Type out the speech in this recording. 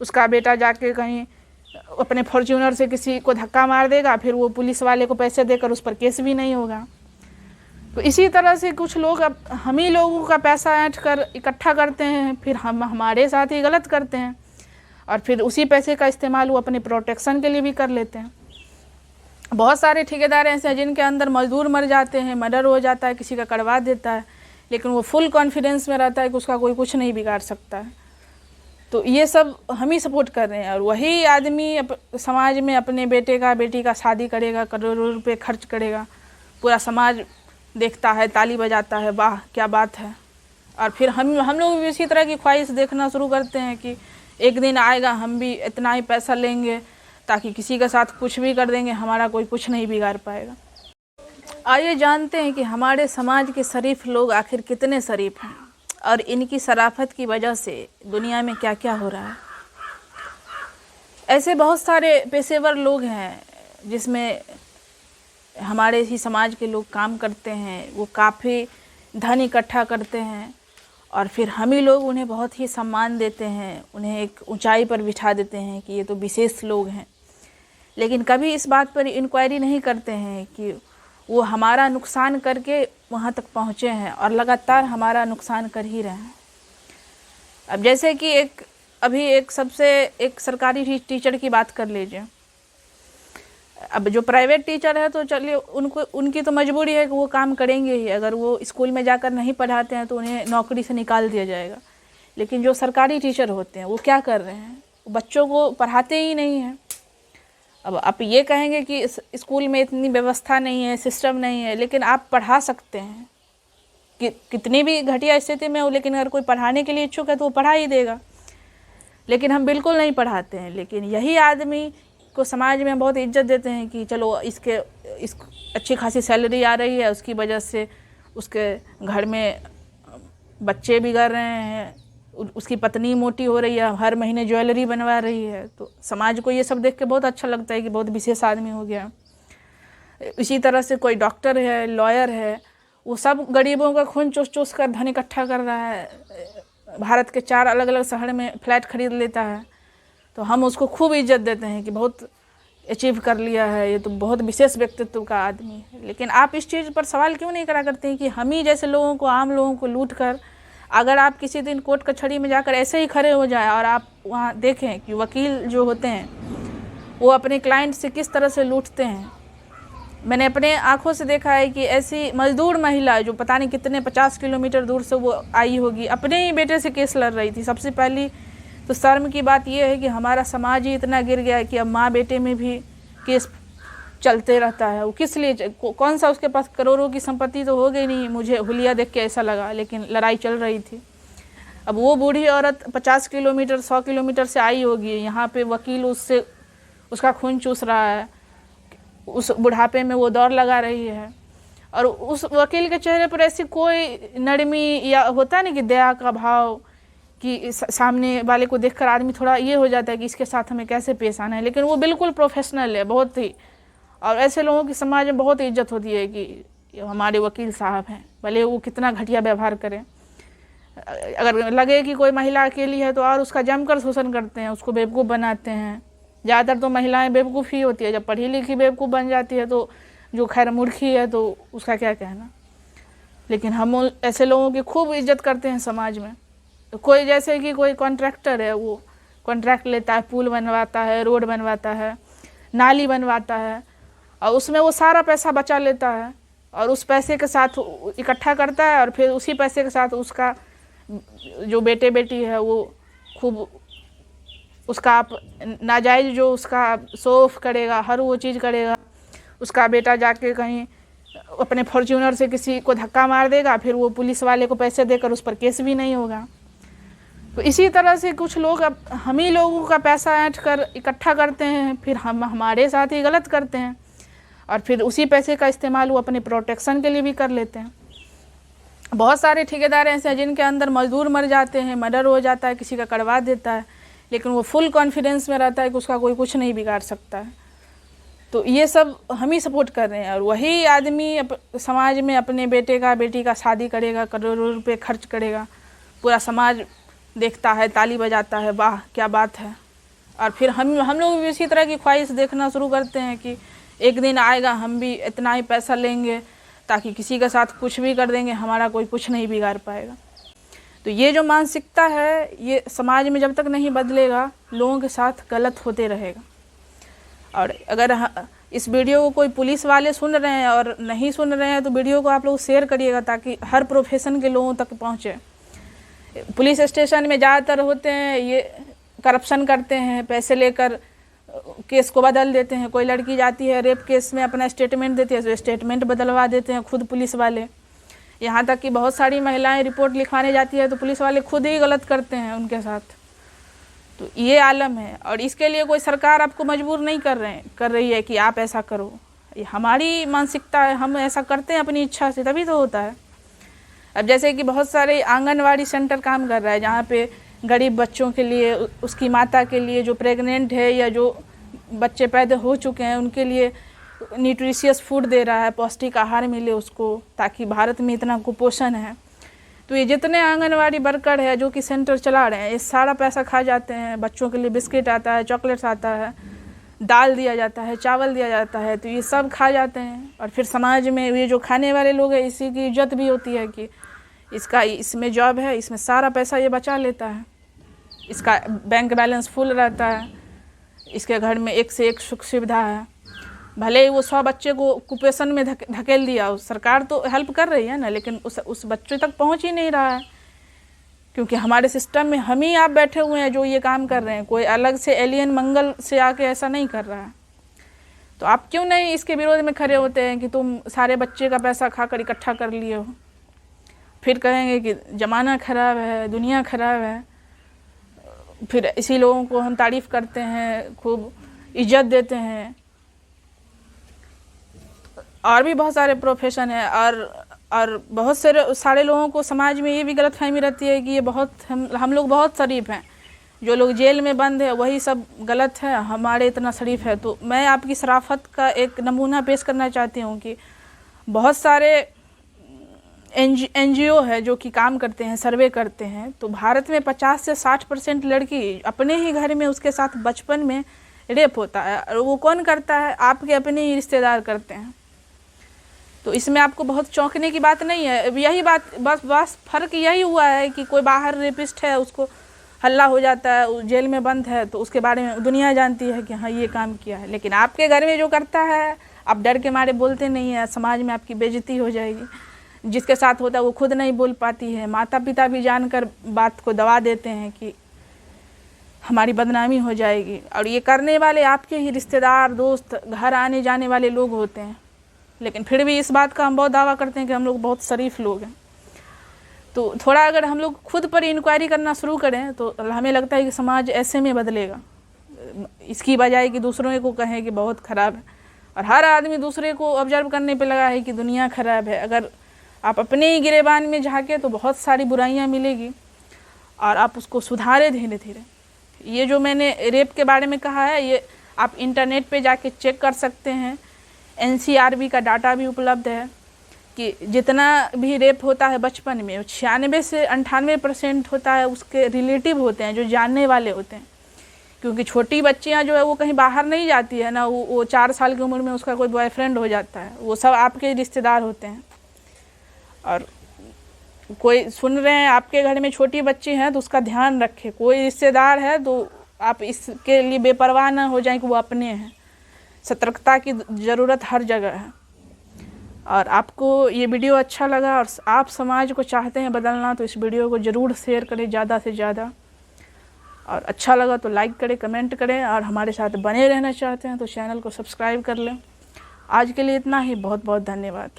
उसका बेटा जाके कहीं अपने फॉर्च्यूनर से किसी को धक्का मार देगा, फिर वो पुलिस वाले को पैसे देकर उस पर केस भी नहीं होगा। तो इसी तरह से कुछ लोग अब हम ही लोगों का पैसा ऐंठ कर इकट्ठा करते हैं, फिर हम हमारे साथ ही गलत करते हैं और फिर उसी पैसे का इस्तेमाल वो अपने प्रोटेक्शन के लिए भी कर लेते हैं। बहुत सारे ठेकेदार ऐसे हैं जिनके अंदर मजदूर मर जाते हैं, मर्डर हो जाता है, किसी का करवा देता है, लेकिन वो फुल कॉन्फिडेंस में रहता है कि उसका कोई कुछ नहीं बिगाड़ सकता है। तो ये सब हम ही सपोर्ट कर रहे हैं और वही आदमी समाज में अपने बेटे का बेटी का शादी करेगा, करोड़ों रुपए खर्च करेगा, पूरा समाज देखता है, ताली बजाता है, वाह क्या बात है। और फिर हम लोग भी इसी तरह की ख्वाहिश देखना शुरू करते हैं कि एक दिन आएगा हम भी इतना ही पैसा लेंगे ताकि किसी के साथ कुछ भी कर देंगे, हमारा कोई कुछ नहीं बिगाड़ पाएगा। आइए जानते हैं कि हमारे समाज के शरीफ लोग आखिर कितने शरीफ हैं और इनकी शराफत की वजह से दुनिया में क्या क्या हो रहा है। ऐसे बहुत सारे पेशेवर लोग हैं जिसमें हमारे ही समाज के लोग काम करते हैं, वो काफ़ी धन इकट्ठा करते हैं और फिर हम ही लोग उन्हें बहुत ही सम्मान देते हैं, उन्हें एक ऊंचाई पर बिठा देते हैं कि ये तो विशेष लोग हैं। लेकिन कभी इस बात पर इंक्वायरी नहीं करते हैं कि वो हमारा नुकसान करके वहाँ तक पहुँचे हैं और लगातार हमारा नुकसान कर ही रहे हैं। अब जैसे कि एक सरकारी टीचर की बात कर लीजिए। अब जो प्राइवेट टीचर है तो चलिए उनकी तो मजबूरी है कि वो काम करेंगे ही, अगर वो स्कूल में जाकर नहीं पढ़ाते हैं तो उन्हें नौकरी से निकाल दिया जाएगा। लेकिन जो सरकारी टीचर होते हैं वो क्या कर रहे हैं, वो बच्चों को पढ़ाते ही नहीं हैं। अब आप ये कहेंगे कि स्कूल में इतनी व्यवस्था नहीं है, सिस्टम नहीं है, लेकिन आप पढ़ा सकते हैं कि कितनी भी घटिया स्थिति में हो, लेकिन अगर कोई पढ़ाने के लिए इच्छुक है तो वो पढ़ा ही देगा। लेकिन हम बिल्कुल नहीं पढ़ाते हैं। लेकिन यही आदमी को समाज में बहुत इज्जत देते हैं कि चलो इसको अच्छी खासी सैलरी आ रही है, उसकी वजह से उसके घर में बच्चे बिगड़ रहे हैं, उसकी पत्नी मोटी हो रही है, हर महीने ज्वेलरी बनवा रही है। तो समाज को ये सब देख के बहुत अच्छा लगता है कि बहुत विशेष आदमी हो गया। इसी तरह से कोई डॉक्टर है, लॉयर है, वो सब गरीबों का खून चूस चूस कर धन इकट्ठा कर रहा है, भारत के 4 अलग अलग शहर में फ्लैट खरीद लेता है। तो हम उसको खूब इज्जत देते हैं कि बहुत अचीव कर लिया है, ये तो बहुत विशेष व्यक्तित्व का आदमी है। लेकिन आप इस चीज़ पर सवाल क्यों नहीं करा करते हैं कि हम ही जैसे लोगों को, आम लोगों को लूट कर, अगर आप किसी दिन कोर्ट कचहरी में जाकर ऐसे ही खड़े हो जाए और आप वहाँ देखें कि वकील जो होते हैं वो अपने क्लाइंट से किस तरह से लूटते हैं। मैंने अपने आँखों से देखा है कि ऐसी मजदूर महिला जो पता नहीं कितने 50 किलोमीटर दूर से वो आई होगी, अपने ही बेटे से केस लड़ रही थी। सबसे पहली तो शर्म की बात यह है कि हमारा समाज ही इतना गिर गया है कि अब माँ बेटे में भी केस चलते रहता है। वो किस लिए, कौन सा उसके पास करोड़ों की संपत्ति तो हो गई नहीं, मुझे हुलिया देख के ऐसा लगा, लेकिन लड़ाई चल रही थी। अब वो बूढ़ी औरत 50 किलोमीटर 100 किलोमीटर से आई होगी, यहाँ पे वकील उसका खून चूस रहा है, उस बुढ़ापे में वो दौड़ लगा रही है और उस वकील के चेहरे पर ऐसी कोई नरमी या होता है ना कि दया का भाव, कि सामने वाले को देखकर आदमी थोड़ा ये हो जाता है कि इसके साथ हमें कैसे पेश आना है। लेकिन वो बिल्कुल प्रोफेशनल है बहुत ही, और ऐसे लोगों की समाज में बहुत इज्जत होती है कि हमारे वकील साहब हैं, भले वो कितना घटिया व्यवहार करें। अगर लगे कि कोई महिला अकेली है तो और उसका जमकर शोषण करते हैं, उसको बेवकूफ़ बनाते हैं। ज़्यादातर तो महिलाएं बेवकूफ़ ही होती है, जब पढ़ी लिखी बेवकूफ़ बन जाती है तो जो खैर मूर्खी है तो उसका क्या कहना। लेकिन हम ऐसे लोगों की खूब इज्जत करते हैं समाज में। तो कोई जैसे कि कोई कॉन्ट्रैक्टर है, वो कॉन्ट्रैक्ट लेता है, पुल बनवाता है, रोड बनवाता है, नाली बनवाता है और उसमें वो सारा पैसा बचा लेता है और उस पैसे के साथ इकट्ठा करता है और फिर उसी पैसे के साथ उसका जो बेटे बेटी है वो खूब उसका आप नाजायज़ जो उसका शो ऑफ करेगा, हर वो चीज़ करेगा। उसका बेटा जाके कहीं अपने फॉर्च्यूनर से किसी को धक्का मार देगा, फिर वो पुलिस वाले को पैसे देकर उस पर केस भी नहीं होगा। तो इसी तरह से कुछ लोग अब हम ही लोगों का पैसा ऐंठ कर इकट्ठा करते हैं, फिर हम हमारे साथ ही गलत करते हैं और फिर उसी पैसे का इस्तेमाल वो अपने प्रोटेक्शन के लिए भी कर लेते हैं। बहुत सारे ठेकेदार ऐसे हैं जिनके अंदर मजदूर मर जाते हैं, मर्डर हो जाता है, किसी का करवा देता है, लेकिन वो फुल कॉन्फिडेंस में रहता है कि उसका कोई कुछ नहीं बिगाड़ सकता है। तो ये सब हम ही सपोर्ट कर रहे हैं और वही आदमी समाज में अपने बेटे का बेटी का शादी करेगा, करोड़ों रुपए खर्च करेगा, पूरा समाज देखता है, ताली बजाता है, वाह क्या बात है। और फिर हम लोग भी इसी तरह की ख्वाहिश देखना शुरू करते हैं कि एक दिन आएगा हम भी इतना ही पैसा लेंगे ताकि किसी के साथ कुछ भी कर देंगे, हमारा कोई कुछ नहीं बिगाड़ पाएगा। तो ये जो मानसिकता है ये समाज में जब तक नहीं बदलेगा लोगों के साथ गलत होते रहेगा। और अगर इस वीडियो को कोई पुलिस वाले सुन रहे हैं और नहीं सुन रहे हैं तो वीडियो को आप लोग शेयर करिएगा ताकि हर प्रोफेशन के लोगों तक पहुँचे। पुलिस स्टेशन में ज़्यादातर होते हैं ये करप्शन करते हैं, पैसे लेकर केस को बदल देते हैं। कोई लड़की जाती है रेप केस में अपना स्टेटमेंट देती है तो स्टेटमेंट बदलवा देते हैं खुद पुलिस वाले। यहाँ तक कि बहुत सारी महिलाएं रिपोर्ट लिखवाने जाती है तो पुलिस वाले खुद ही गलत करते हैं उनके साथ। तो ये आलम है और इसके लिए कोई सरकार आपको मजबूर नहीं कर रही है कि आप ऐसा करो। ये हमारी मानसिकता है, हम ऐसा करते हैं अपनी इच्छा से, तभी तो होता है। अब जैसे कि बहुत सारे आंगनवाड़ी सेंटर काम कर रहा है जहाँ पे गरीब बच्चों के लिए, उसकी माता के लिए जो प्रेग्नेंट है या जो बच्चे पैदा हो चुके हैं उनके लिए न्यूट्रिशियस फूड दे रहा है, पौष्टिक आहार मिले उसको, ताकि भारत में इतना कुपोषण है। तो ये जितने आंगनवाड़ी वर्कर है जो कि सेंटर चला रहे हैं ये सारा पैसा खा जाते हैं। बच्चों के लिए बिस्किट आता है, चॉकलेट्स आता है, दाल दिया जाता है, चावल दिया जाता है, तो ये सब खा जाते हैं। और फिर समाज में ये जो खाने वाले लोग हैं इसी की इज्जत भी होती है कि इसमें जॉब है, इसमें सारा पैसा ये बचा लेता है, इसका बैंक बैलेंस फुल रहता है, इसके घर में एक से एक सुख सुविधा है। भले ही वो 100 बच्चे को कुपोषण में धकेल दिया, सरकार तो हेल्प कर रही है ना, लेकिन उस बच्चे तक पहुंच ही नहीं रहा है क्योंकि हमारे सिस्टम में हम ही आप बैठे हुए हैं जो ये काम कर रहे हैं। कोई अलग से एलियन मंगल से आके ऐसा नहीं कर रहा है। तो आप क्यों नहीं इसके विरोध में खड़े होते हैं कि तुम सारे बच्चे का पैसा खाकर इकट्ठा कर लिए हो। फिर कहेंगे कि ज़माना ख़राब है, दुनिया ख़राब है, फिर इसी लोगों को हम तारीफ़ करते हैं, खूब इज्जत देते हैं। और भी बहुत सारे प्रोफेशन है और बहुत सारे लोगों को समाज में ये भी गलतफहमी रहती है कि ये बहुत हम लोग बहुत शरीफ हैं, जो लोग जेल में बंद है वही सब गलत है, हमारे इतना शरीफ है। तो मैं आपकी शराफत का एक नमूना पेश करना चाहती हूँ कि बहुत सारे NGO है जो कि काम करते हैं, सर्वे करते हैं। तो भारत में 50 से 60% लड़की अपने ही घर में उसके साथ बचपन में रेप होता है। और वो कौन करता है? आपके अपने ही रिश्तेदार करते हैं। तो इसमें आपको बहुत चौंकने की बात नहीं है। यही बात बस फ़र्क यही हुआ है कि कोई बाहर रेपिस्ट है, उसको हल्ला हो जाता है, जेल में बंद है, तो उसके बारे में दुनिया जानती है कि हाँ ये काम किया है। लेकिन आपके घर में जो करता है आप डर के मारे बोलते नहीं है, समाज में आपकी बेइज्जती हो जाएगी। जिसके साथ होता है वो खुद नहीं बोल पाती है, माता पिता भी जानकर बात को दबा देते हैं कि हमारी बदनामी हो जाएगी। और ये करने वाले आपके ही रिश्तेदार, दोस्त, घर आने जाने वाले लोग होते हैं। लेकिन फिर भी इस बात का हम बहुत दावा करते हैं कि हम लोग बहुत शरीफ लोग हैं। तो थोड़ा अगर हम लोग खुद पर इंक्वायरी करना शुरू करें तो हमें लगता है कि समाज ऐसे में बदलेगा, इसकी बजाय कि दूसरों को कहें कि बहुत ख़राब है। और हर आदमी दूसरे को ऑब्जर्व करने पे लगा है कि दुनिया ख़राब है। अगर आप अपने ही गिरेबान में झाँके तो बहुत सारी बुराइयाँ मिलेगी और आप उसको सुधारे धीरे धीरे। ये जो मैंने रेप के बारे में कहा है ये आप इंटरनेट पे जाके चेक कर सकते हैं। NCRB का डाटा भी उपलब्ध है कि जितना भी रेप होता है बचपन में 96 से 98% होता है उसके रिलेटिव होते हैं, जो जानने वाले होते हैं। क्योंकि छोटी बच्चियां जो है वो कहीं बाहर नहीं जाती है ना, वो 4 साल की उम्र में उसका कोई बॉयफ्रेंड हो जाता है, वो सब आपके रिश्तेदार होते हैं। और कोई सुन रहे हैं आपके घर में छोटी बच्ची है तो उसका ध्यान रखें। कोई रिश्तेदार है तो आप इसके लिए बेपरवाह ना हो जाएं कि वो अपने हैं। सतर्कता की ज़रूरत हर जगह है। और आपको ये वीडियो अच्छा लगा और आप समाज को चाहते हैं बदलना तो इस वीडियो को ज़रूर शेयर करें ज़्यादा से ज़्यादा। और अच्छा लगा तो लाइक करें, कमेंट करें। और हमारे साथ बने रहना चाहते हैं तो चैनल को सब्सक्राइब कर लें। आज के लिए इतना ही, बहुत बहुत धन्यवाद।